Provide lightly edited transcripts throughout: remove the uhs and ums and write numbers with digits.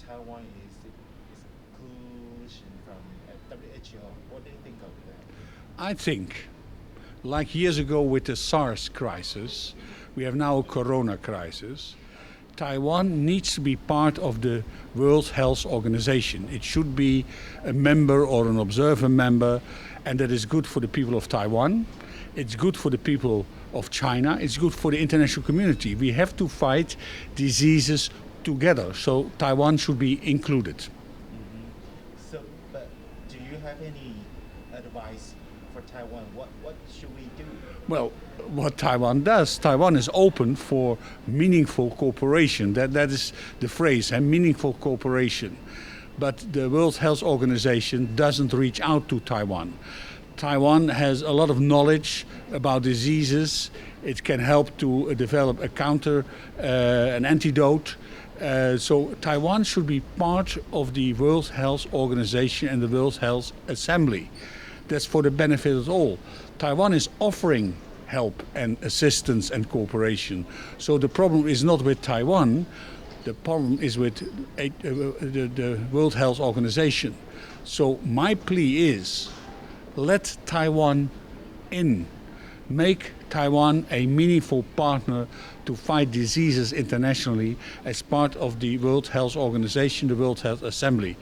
Taiwan is exclusion from WHO. What do you think of that? I think, like years ago with the SARS crisis, we have now a corona crisis. Taiwan needs to be part of the World Health Organization. It should be a member or an observer member, and that is good for the people of Taiwan. It's good for the people of China. It's good for the international community. We have to fight diseases together, so Taiwan should be included. So, but do you have any advice for Taiwan? What should we do? Well, what Taiwan does, Taiwan is open for meaningful cooperation. That is the phrase, meaningful cooperation. But the World Health Organization doesn't reach out to Taiwan. Taiwan has a lot of knowledge about diseases. It can help to develop a counter, an antidote. So Taiwan should be part of the World Health Organization and the World Health Assembly. That's for the benefit of all. Taiwan is offering help and assistance and cooperation. So the problem is not with Taiwan, the problem is with the World Health Organization. So my plea is, let Taiwan in. Make Taiwan a meaningful partner to fight diseases internationally as part of the World Health Organization, the World Health Assembly.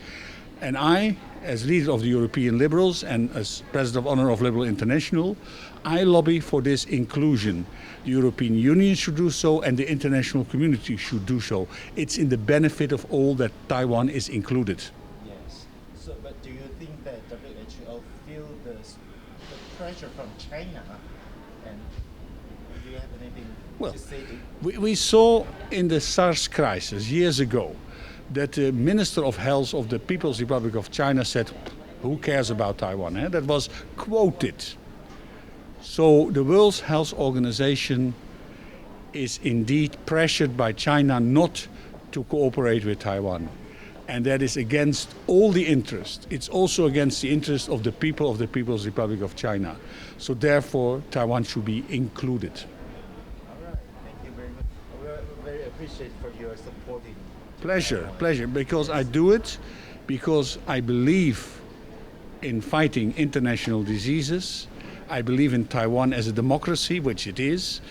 And I, as leader of the European Liberals and as President of Honor of Liberal International, I lobby for this inclusion. The European Union should do so and the international community should do so. It's in the benefit of all that Taiwan is included. Yes. So, but do you think that WHO feel the pressure from China? And do you have anything to say to? We saw in the SARS crisis years ago that the Minister of Health of the People's Republic of China said, who cares about Taiwan? That was quoted. So the World Health Organization is indeed pressured by China not to cooperate with Taiwan. And that is against all the interest. It's also against the interest of the people of the People's Republic of China. So therefore, Taiwan should be included. All right, thank you very much. We're very appreciative for your supporting. Pleasure, because I do it because I believe in fighting international diseases. I believe in Taiwan as a democracy, which it is,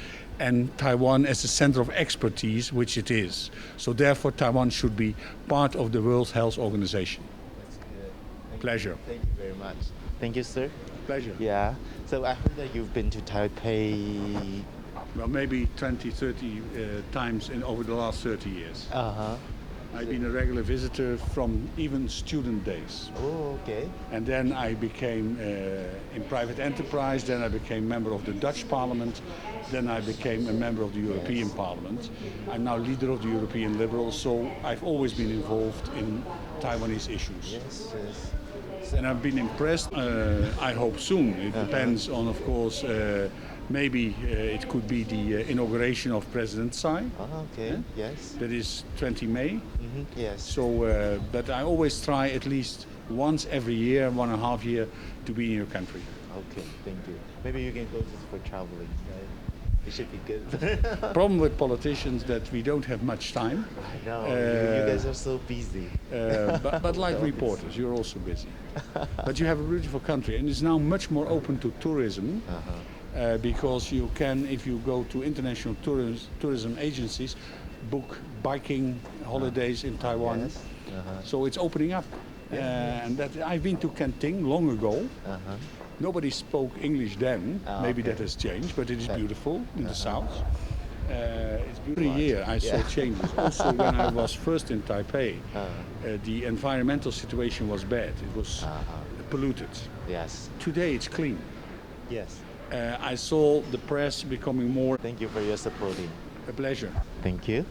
and Taiwan as a center of expertise, which it is. So therefore, Taiwan should be part of the World Health Organization. That's good. Pleasure. Thank you very much. Thank you, sir. Pleasure. Yeah. So I heard that you've been to Taipei. Well, maybe 20, 30 times over the last 30 years. Uh-huh. I've been a regular visitor from even student days. Oh, okay. And then I became in private enterprise, then I became member of the Dutch Parliament, then I became a member of the European Parliament. I'm now leader of the European Liberals, so I've always been involved in Taiwanese issues. Yes. And I've been impressed, I hope soon. It depends on, of course, maybe it could be the inauguration of President Tsai. Okay. Yes. That is 20 May. Yes. So, but I always try at least once every year, 1.5 years, to be in your country. Okay, thank you. Maybe you can go just for traveling, right? It should be good. Problem with politicians that we don't have much time. I know, you guys are so busy. But like reporters, you're also busy. But you have a beautiful country, and it's now much more open to tourism. Because you can, if you go to international tourism agencies, book biking holidays in Taiwan. Yes. So it's opening up. And that I've been to Kenting long ago. Nobody spoke English then. Maybe that has changed, but it is beautiful in the south. It's beautiful. Every year I saw changes. Also, when I was first in Taipei, the environmental situation was bad. It was polluted. Yes. Today it's clean. Yes. I saw the press becoming more. Thank you for your supporting. A pleasure. Thank you.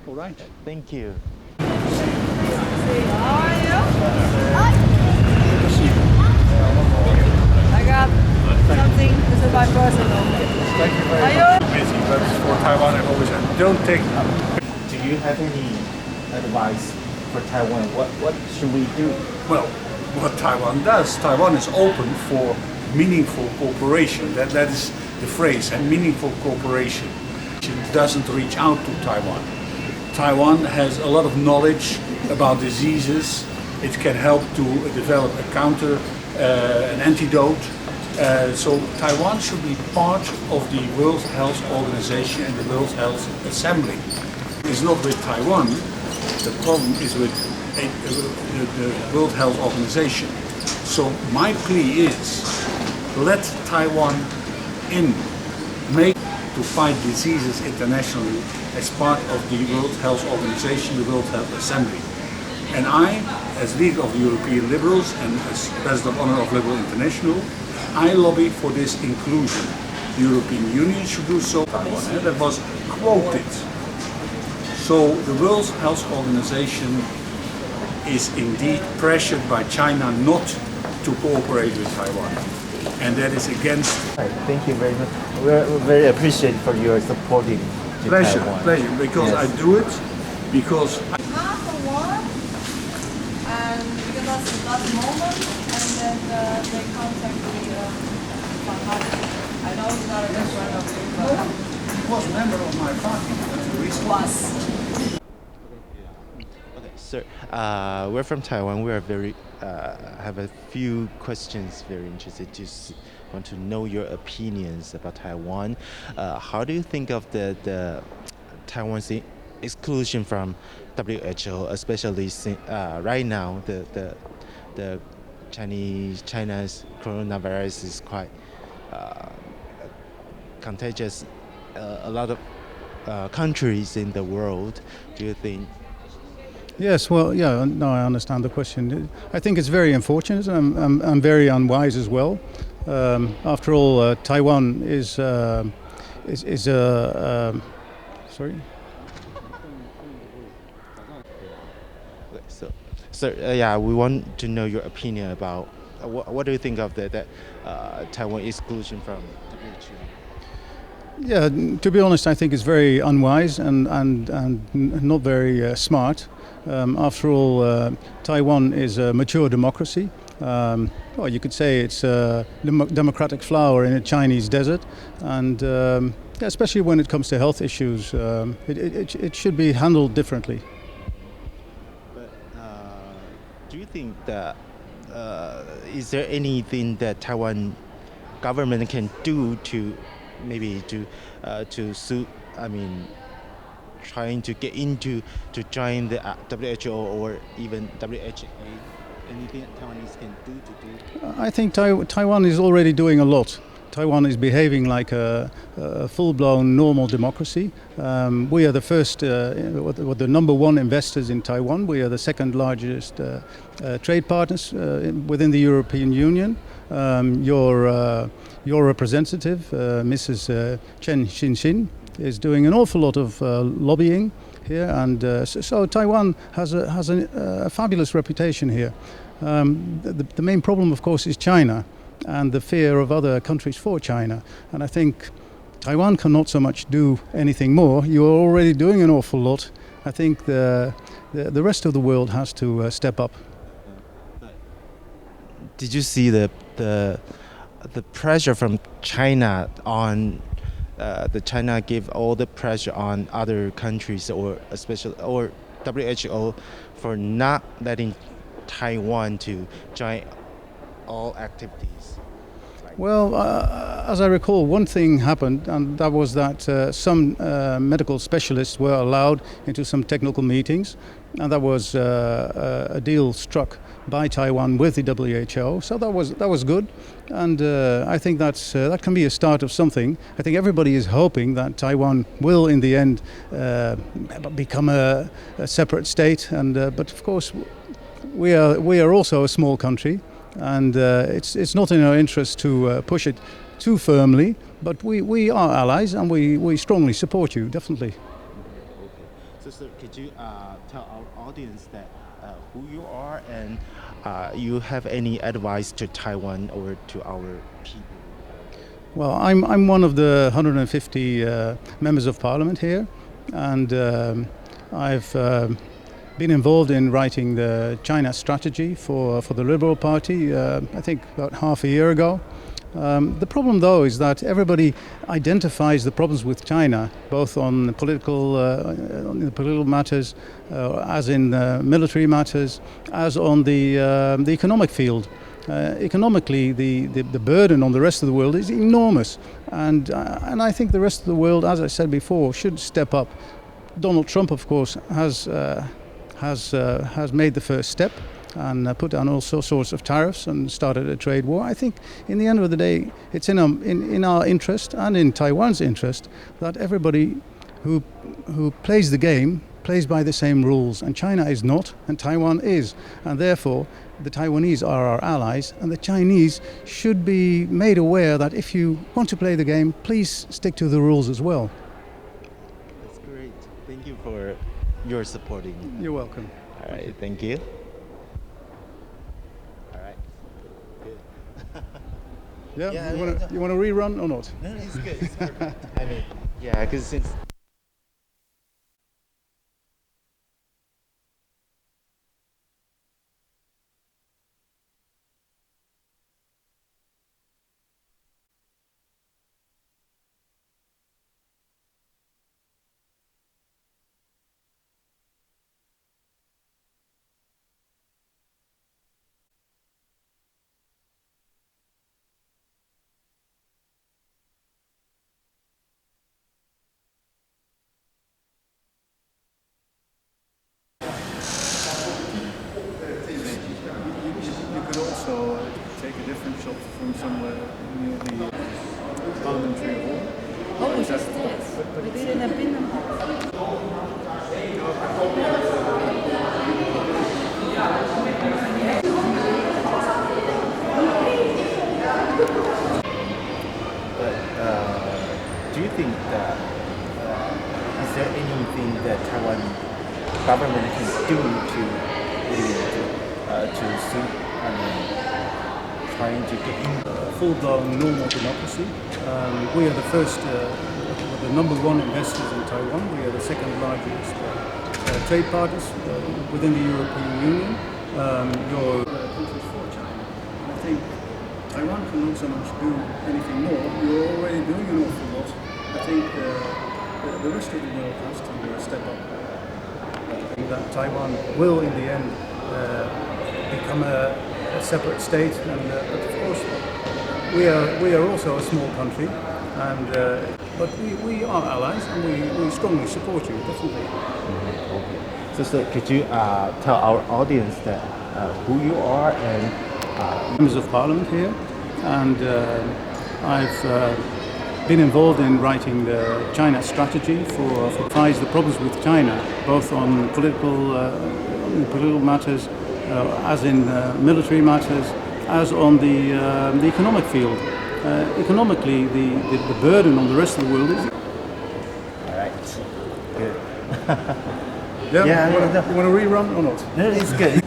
All right. Thank you. I got something. This is my personal. Thank you very much. Busy, but for Taiwan, I've always said, don't take. Do you have any advice for Taiwan? What should we do? Well, what Taiwan does, Taiwan is open for meaningful cooperation. That is the phrase, and meaningful cooperation. It doesn't reach out to Taiwan. Taiwan has a lot of knowledge about diseases. It can help to develop a counter, an antidote. So Taiwan should be part of the World Health Organization and the World Health Assembly. It's not with Taiwan. The problem is with the World Health Organization. So my plea is, let Taiwan in, make to fight diseases internationally as part of the World Health Organization, the World Health Assembly. And I, as leader of the European Liberals and as President of Honor of Liberal International, I lobby for this inclusion. The European Union should do so. That was quoted. So the World Health Organization is indeed pressured by China not to cooperate with Taiwan. And that is against... Thank you very much. We're very appreciated for your supporting to Taiwan. Pleasure, because yes. I do it because... Half a war, and because that's the last moment, and then they contact me from Hadi. I know he's not a good friend of you, but... He was a member of my party. That's the reason. Okay, sir. We're from Taiwan. We are very have a few questions. Very interested to want to know your opinions about Taiwan. How do you think of the Taiwan's exclusion from WHO, especially right now the China's coronavirus is quite contagious. A lot of countries in the world. Do you think? Yes, well, yeah, no, I understand the question. I think it's very unfortunate and very unwise as well. After all, Taiwan is sorry. So yeah, we want to know your opinion about what do you think of the Taiwan exclusion from WHO? Yeah, to be honest, I think it's very unwise and not very smart. After all, Taiwan is a mature democracy. Well, you could say it's a democratic flower in a Chinese desert, and especially when it comes to health issues, it should be handled differently. But do you think that is there anything that Taiwan government can do to maybe to suit? I mean, trying to get into to join the WHO or even WHA? Anything Taiwanese can do to do? I think Taiwan is already doing a lot. Taiwan is behaving like a full-blown normal democracy. We are the first, the number one investors in Taiwan. We are the second largest trade partners within the European Union. Your representative, Mrs. Chen Xinxin, is doing an awful lot of lobbying here, and so Taiwan has a fabulous reputation here. The main problem, of course, is China and the fear of other countries for China. And I think Taiwan cannot so much do anything more. You are already doing an awful lot. I think the rest of the world has to step up. Did you see the pressure from China on the China give all the pressure on other countries or especially or WHO for not letting Taiwan to join all activities? Well, as I recall, one thing happened, and that was that some medical specialists were allowed into some technical meetings, and that was a deal struck by Taiwan with the WHO. So that was good, and I think that can be a start of something. I think everybody is hoping that Taiwan will, in the end, become a separate state. And but of course, we are also a small country. And it's not in our interest to push it too firmly, but we are allies and we strongly support you, definitely. Okay. So, sir, could you tell our audience that who you are and you have any advice to Taiwan or to our people? Well, I'm one of the 150 members of Parliament here, and I've been involved in writing the China strategy for the Liberal Party, I think about half a year ago. The problem, though, is that everybody identifies the problems with China, both on the political matters, as in military matters, as on the economic field. Economically, the burden on the rest of the world is enormous, and I think the rest of the world, as I said before, should step up. Donald Trump, of course, has made the first step and put down all sorts of tariffs and started a trade war. I think, in the end of the day, it's in our interest and in Taiwan's interest that everybody who plays the game plays by the same rules, and China is not, and Taiwan is, and therefore the Taiwanese are our allies, and the Chinese should be made aware that if you want to play the game, please stick to the rules as well. That's great. Thank you for your supporting. You're welcome. All right, thank you. All right. Good. Yeah, you want to rerun or not? No, it's good. It's perfect. I mean, yeah, because since You could also take a different shot from somewhere near the parliamentary hall. Oh, we just did. We did in a Binnenhof. But do you think that is there anything that Taiwan government can do to suit, trying to get in? Full-blown normal democracy. We are the first, the number one investors in Taiwan. We are the second largest trade partners within the European Union. Your countries for China. I think Taiwan cannot so much do anything more. You're already doing an awful lot. I think the rest of the world has to step up. That Taiwan will, in the end, become a separate state, and but of course we are also a small country, and but we are allies, and we strongly support you, definitely. Okay. So could you tell our audience that who you are and Members of Parliament here, and I've been involved in writing the China strategy for the problems with China, both on political matters, as in military matters, as on the economic field. Economically, the burden on the rest of the world is. all right, good. Yeah, you want to rerun or not? No, it's good.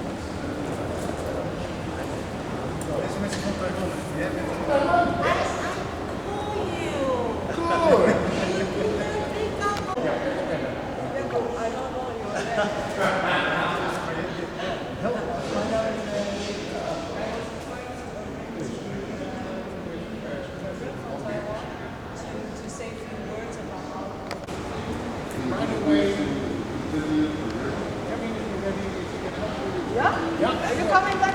To say a few words about yeah? Are you coming back?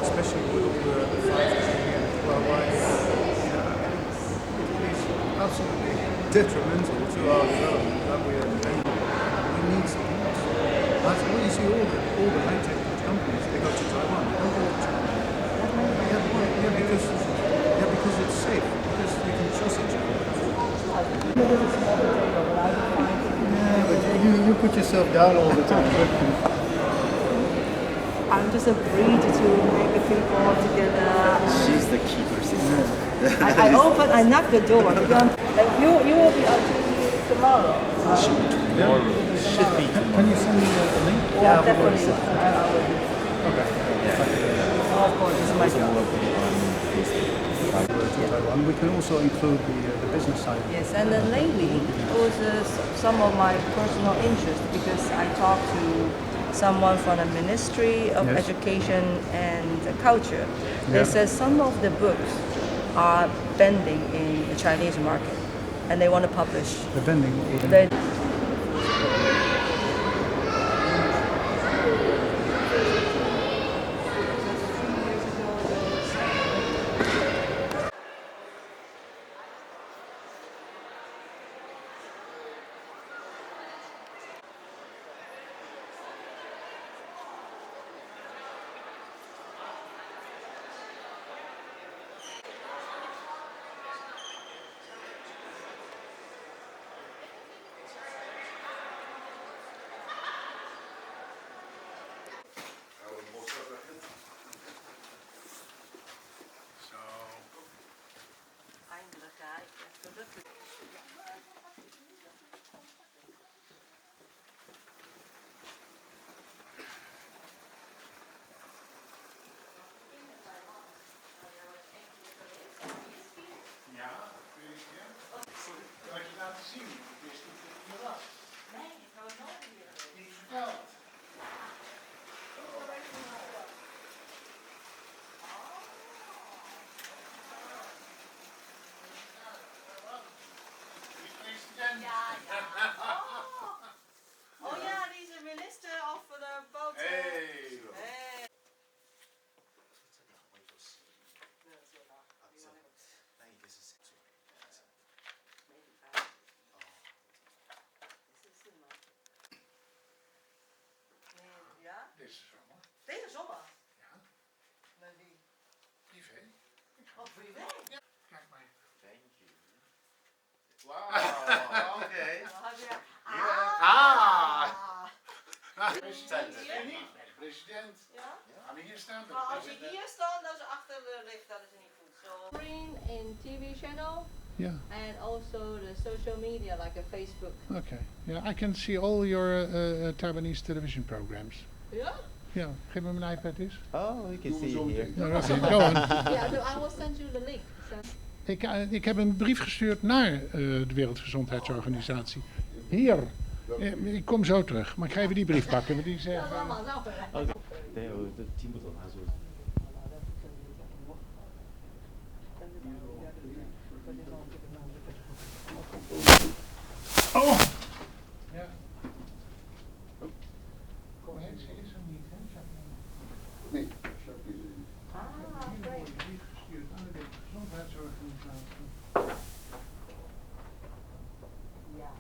Especially with all the 5G and worldwide, it is absolutely detrimental to our development that we are dependent on. We need something else. That's why you see all the high-tech companies, they go to Taiwan. They don't go to China. Because it's safe. Because you can trust each other. Yeah, but you put yourself down all the time. I'm just a bridge to make the people together. She's the keeper. I knock the door. You will be on TV tomorrow. Should be. Can you send me the link? Yeah, definitely. I will. Okay. Yeah. Of course, it's my job. Taiwan. We can also include the business side. Yes, and then lately it was some of my personal interest because I talked to someone from the Ministry of Yes. Education and Culture. They Yeah. said some of the books are pending in the Chinese market and they want to publish. The vending. They, Kan je laten zien? Ik wist niet dat het was. Nee, ik hou het nooit meer. Niet verteld. oh yeah, he's a minister of the boat. Hey. Ja? Deze zomer. Deze zomer? Ja. Met wie? Privé. Oh, privé? Kijk maar. Thank you. Wow. Okay. Dan heb je... President. Niet. President. Ja? Gaan we hier staan? Maar als je hier staat, dat is achter de licht, dat is niet goed. So, screen in TV channel Yeah. and also the social media like a Facebook. Okay. Yeah, I can see all your Taiwanese television programs. Yeah? Yeah. Geef me mijn iPad eens. Oh, you can see it here. No, okay. Go on. Yeah, no, I will send you the link. So. Ik heb een brief gestuurd naar de Wereldgezondheidsorganisatie. Hier. Ik kom zo terug, maar ik ga even die brief pakken. Want die zegt, 马上回来。对，我都听不懂他说。oh! Ja. Hoe heet ze? Is er niet, hè? Nee, Ah, hier wordt een brief gestuurd aan de Wereldgezondheidsorganisatie. Ja.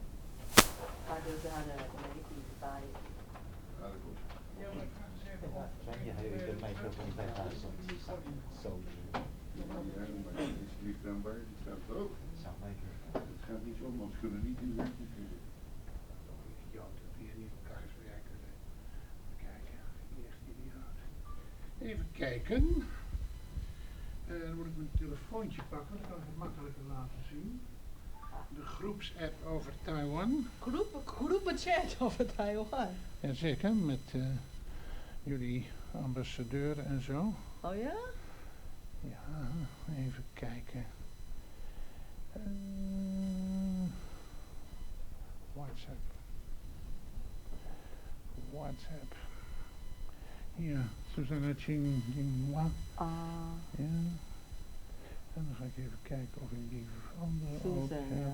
他就是他的媒体发言。 Ja, maar ik ga eens even op. 专业还有一个麦克风在他的手机上，手机小麦克风。 Het gaat niet om, want ze kunnen niet in de werking zitten. Idioot, dat die niet elkaars werken. Kijken, echt idioot. Even kijken. Dan moet ik mijn telefoontje pakken, dan kan ik het makkelijker laten zien. De groepsapp over Taiwan. Groepenchat over Taiwan. Jazeker, met jullie ambassadeur en zo. Oh ja? Ja, even kijken. WhatsApp. WhatsApp. Hier, Susanna Jinghua. Ah, Ja. En dan ga ik even kijken of ik die andere ook Susan, heb. ja.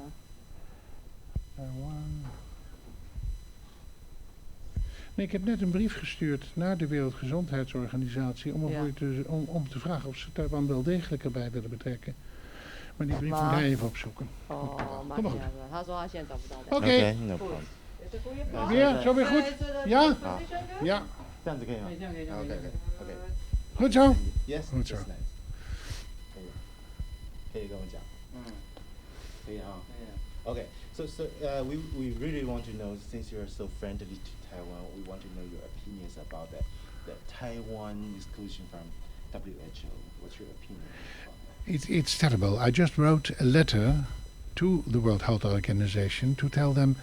Taiwan. Nee, ik heb net een brief gestuurd naar de Wereldgezondheidsorganisatie om te vragen of ze Taiwan wel degelijk erbij willen betrekken. Maar die brief moet hij even opzoeken. Oh, Kom maar maakt goed. niet uit. 他说他现在找不到的。 Oké. no problem. Is het goede plan? Weer, zo weer goed? Ja? Position good? Ja, 这样子可以吗？这样可以，这样可以。 OK OK goed zo. Yes, Goed zo. that's nice. 可以跟我讲。可以啊。Okay, so we really want to know, since you are so friendly to Taiwan, we want to know your opinions about the Taiwan exclusion from WHO. What's your opinion on that? It's terrible. I just wrote a letter to the World Health Organization to tell them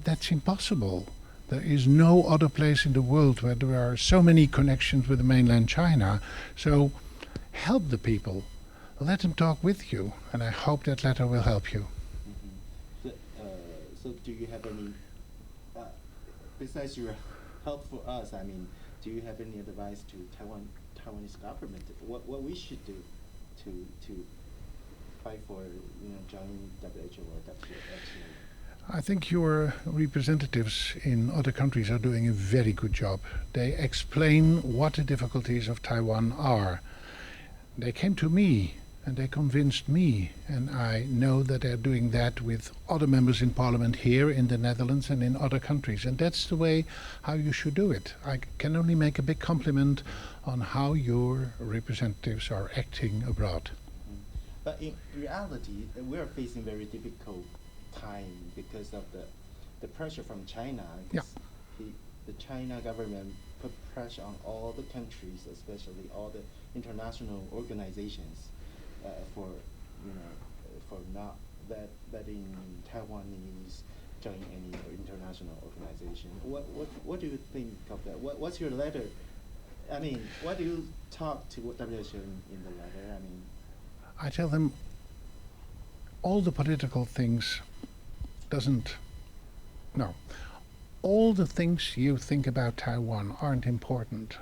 that's impossible. There is no other place in the world where there are so many connections with the mainland China. So help the people. Let them talk with you. And I hope that letter will help you. So do you have any, besides your help for us, I mean, do you have any advice to Taiwanese government? What we should do to fight for, joining WHO or WHO? I think your representatives in other countries are doing a very good job. They explain what the difficulties of Taiwan are. They came to me and they convinced me, and I know that they're doing that with other members in parliament here in the Netherlands and in other countries, and that's the way how you should do it. I can only make a big compliment on how your representatives are acting abroad. But in reality, we are facing very difficult time because of the pressure from China. Yeah. The China government put pressure on all the countries, especially all the international organizations, for not letting Taiwanese join any international organization. What do you think of that? What's your letter? I mean, what do you talk to WHO in the letter? I mean, I tell them all the political things all the things you think about Taiwan aren't important.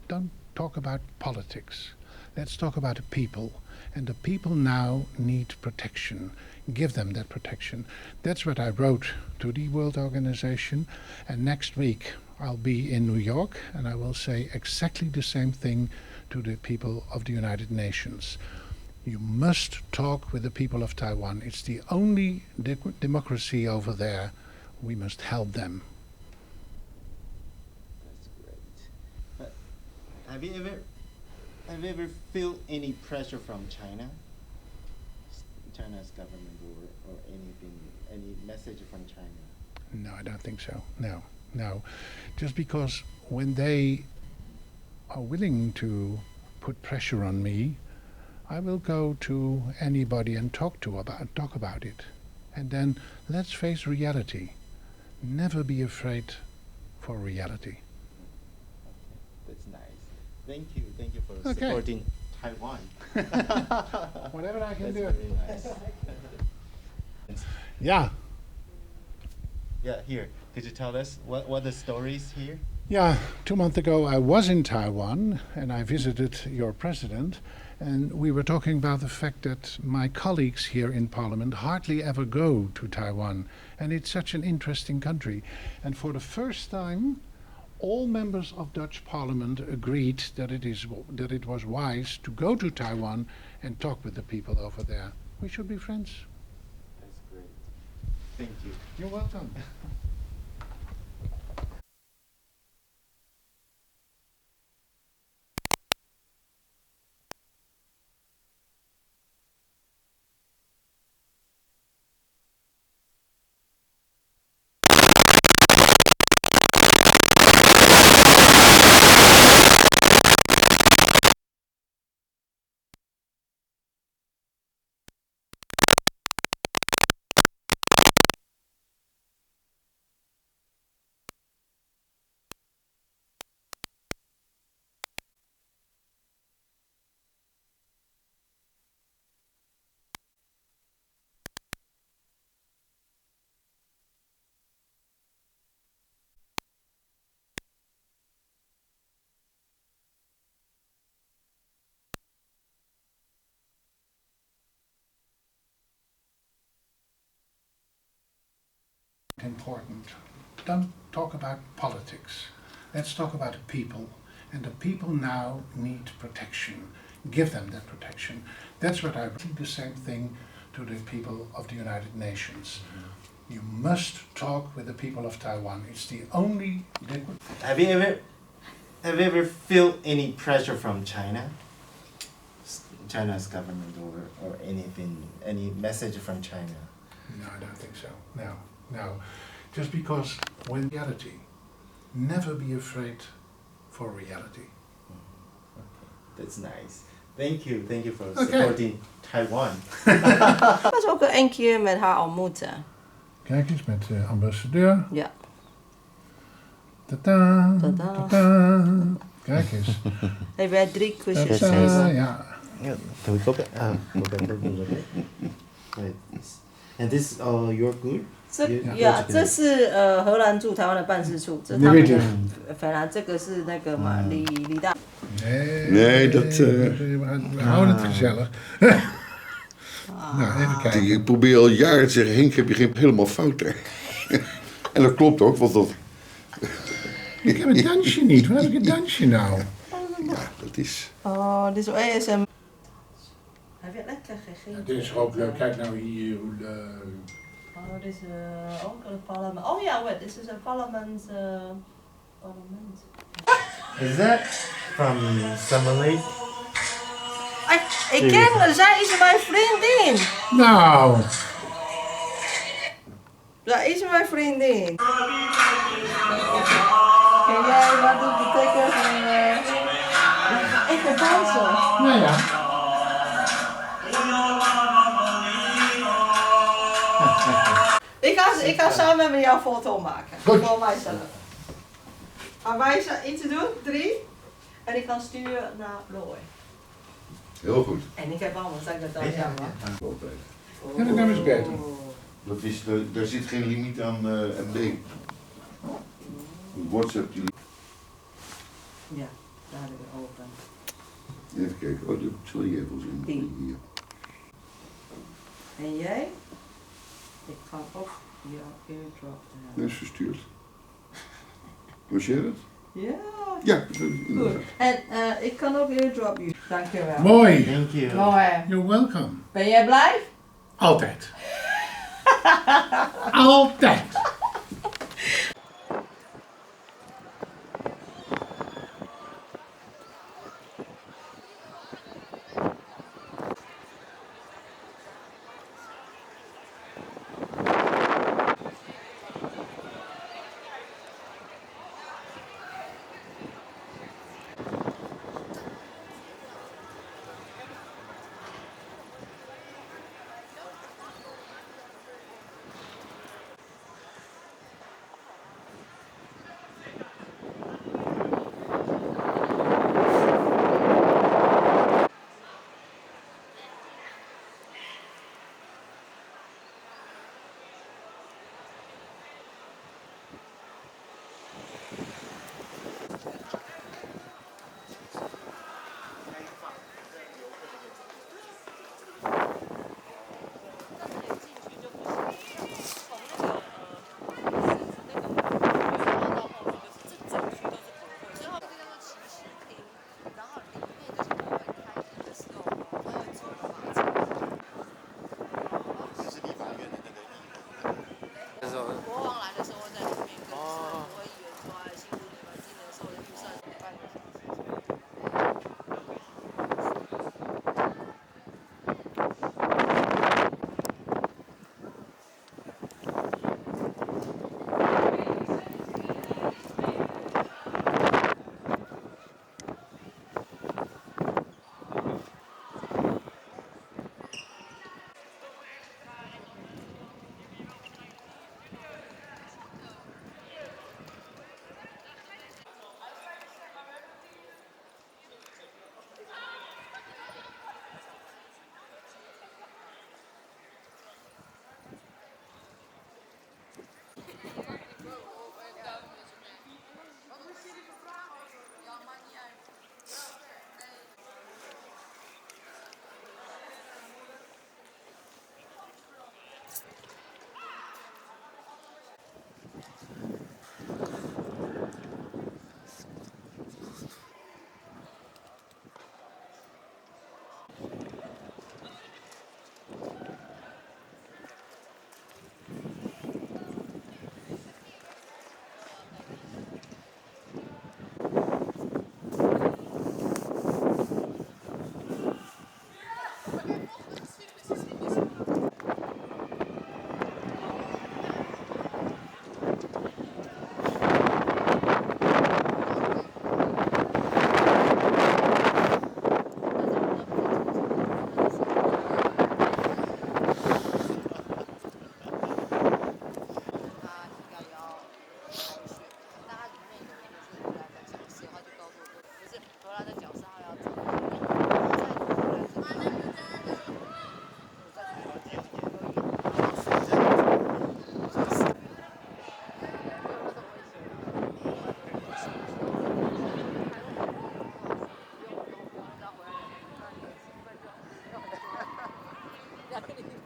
Don't talk about politics. Let's talk about the people. And the people now need protection. Give them that protection. That's what I wrote to the World Organization. And next week I'll be in New York and I will say exactly the same thing to the people of the United Nations. You must talk with the people of Taiwan. It's the only democracy over there. We must help them. that's great. But have you ever felt any pressure from China's government or anything, any message from China? No, I don't think so. No. Just because when they are willing to put pressure on me, I will go to anybody and talk about it. And then let's face reality. Never be afraid for reality. That's nice. Thank you for Okay. supporting Taiwan. Whatever I can That's do. very nice. Yeah. Yeah, here. Could you tell us what the story is here? Yeah, 2 months ago I was in Taiwan and I visited your president, and we were talking about the fact that my colleagues here in Parliament hardly ever go to Taiwan, and it's such an interesting country. And for the first time, all members of Dutch Parliament agreed that it was wise to go to Taiwan and talk with the people over there. We should be friends. That's great. Thank you. You're welcome. Important. Don't talk about politics. Let's talk about the people. And the people now need protection. Give them that protection. That's what I think the same thing to the people of the United Nations. You must talk with the people of Taiwan. It's the only Have you ever felt any pressure from China's government or anything, any message from China? No, I don't think so. No. Just because when reality, never be afraid for reality. Okay. That's nice. Thank you for supporting Taiwan. Ik was ook een keer met haar ontmoeten. Kijk eens met de ambassadeur. Ja. Tada, Tada. tada. Kijk eens. Heeft wij 3 kusjes. Tada, ja. Yeah, can we go back? Go back a little bit. Right. And this is all your good? 这是荷兰驻台湾的办事处，这是你他们weet het. 的芬兰，这个是那个嘛李大。 Nee, we houden het gezellig. Nou, even kijken. Ik probeer al jaren te zeggen, Henk, heb je geen helemaal fout daar. En dat klopt ook, want dat... Ik heb een dansje niet. Waar heb ik een dansje nou? Ja, dat is... Oh, dit is ASM. Hij werd lekker gegeten. Dit is ook leuk. Kijk nou hier hoe leuk. Oh, dit is ook een parlement. Oh ja, wait, dit is een parlement. Is that from Summer Lake? Ik ken, zij is mijn vriendin. Nou, Zij is mijn vriendin. Ken jij wat het betekent? Ik ga dansen. nou ja. Ik ga samen met jou een foto maken. Goed. Voor mijzelf. Gaan wij iets doen? 3. En ik kan sturen naar Roy. Heel goed. En ik heb allemaal zeggen dat jammer. Altijd. Ja, dat is beter. Dat is, daar zit geen limiet aan MB. WhatsApp, die... Ja, daar heb ik het open. Even kijken, oh, dat zal je even zien. Die. Hier. En jij? Ik ga ook jouw airdrop Dat is verstuurd. Was jij dat? Ja. Ja. Goed. En ik kan ook airdrop je. Dankjewel. Mooi. Thank you. Mooi. You're welcome. Ben jij blij? Altijd. Altijd.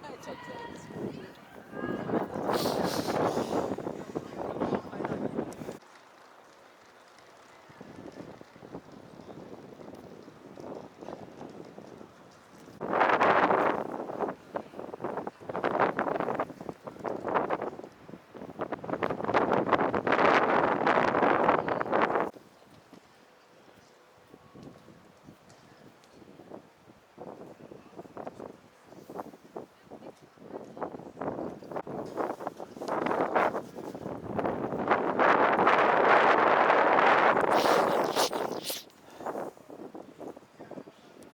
Çok sağ olun.